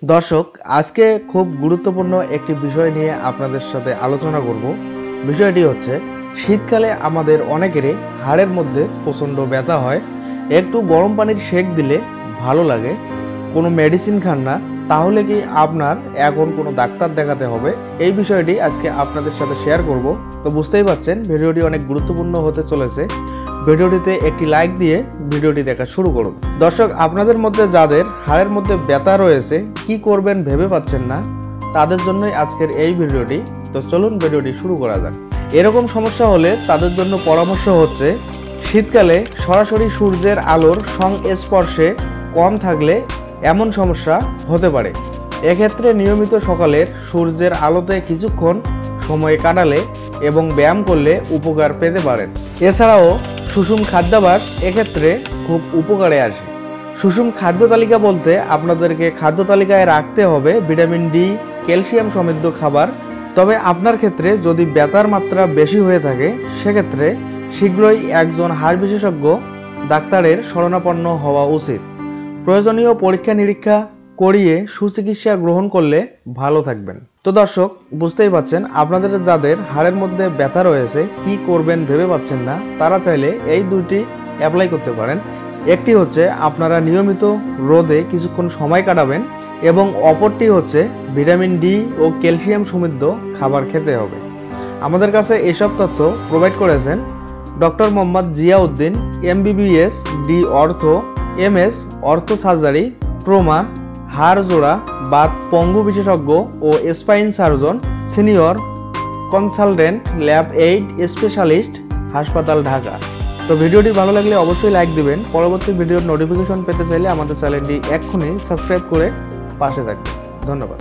দর্শক, আজকে খুব গুরুত্বপূর্ণ একটি বিষয় নিয়ে আপনাদের সাথে আলোচনা করব। বিষয়টি হচ্ছে, শীতকালে আমাদের অনেকেরই হাড়ের মধ্যে প্রচণ্ড ব্যথা হয়। একটু গরম পানির সেক দিলে ভালো লাগে। কোনো মেডিসিন খান না, তাহলে কি আপনার এখন কোনো ডাক্তার দেখাতে হবে? এই বিষয়টি আজকে আপনাদের সাথে শেয়ার করব। তো বুঝতেই পারছেন ভিডিওটি অনেক গুরুত্বপূর্ণ হতে চলেছে। ভিডিওটিতে একটি লাইক দিয়ে ভিডিওটি দেখা শুরু করুন। দর্শক, আপনাদের মধ্যে যাদের হাড়ের মধ্যে ব্যথা রয়েছে, কি করবেন ভেবে পাচ্ছেন না, তাদের জন্যই আজকের এই ভিডিওটি। তো চলুন ভিডিওটি শুরু করা যাক। এরকম সমস্যা হলে তাদের জন্য পরামর্শ হচ্ছে, শীতকালে সরাসরি সূর্যের আলোর সংস্পর্শে কম থাকলে এমন সমস্যা হতে পারে। এক্ষেত্রে নিয়মিত সকালের সূর্যের আলোতে কিছুক্ষণ সময় কাটালে এবং ব্যায়াম করলে উপকার পেতে পারেন। এছাড়াও সুষম খাদ্যাভ্যাস এক্ষেত্রে খুব উপকারে আসে। সুষম খাদ্য তালিকা বলতে আপনাদেরকে খাদ্য তালিকায় রাখতে হবে ভিটামিন ডি, ক্যালসিয়াম সমৃদ্ধ খাবার। তবে আপনার ক্ষেত্রে যদি ব্যথার মাত্রা বেশি হয়ে থাকে, সেক্ষেত্রে শীঘ্রই একজন হাড় বিশেষজ্ঞ ডাক্তারের শরণাপন্ন হওয়া উচিত। প্রয়োজনীয় পরীক্ষা নিরীক্ষা করিয়ে সুচিকিৎসা গ্রহণ করলে ভালো থাকবেন। তো দর্শক, বুঝতেই পাচ্ছেন আপনাদের যাদের হাড়ের মধ্যে ব্যথা রয়েছে, কি করবেন ভেবে পাচ্ছেন না, তারা চাইলে এই দুইটি অ্যাপ্লাই করতে পারেন। একটি হচ্ছে আপনারা নিয়মিত রোদে কিছুক্ষণ সময় কাটাবেন, এবং অপরটি হচ্ছে ভিটামিন ডি ও ক্যালসিয়াম সমৃদ্ধ খাবার খেতে হবে। আমাদের কাছে এসব তথ্য প্রোভাইড করেছেন doctor Mohammad Ziauddin, MBBS, D ortho, MS ortho surgery, trauma, হাড় জোড়া, বাত পঙ্গু বিশেষজ্ঞ ও spine surgeon, senior consultant, lab aid specialist, হাসপাতাল, ঢাকা। তো ভিডিওটি ভালো লাগলে অবশ্যই লাইক দিবেন। পরবর্তী ভিডিওর নোটিফিকেশন পেতে চাইলে আমাদের চ্যানেলটি এক্ষুনি সাবস্ক্রাইব করে পাশে থাকবেন। ধন্যবাদ।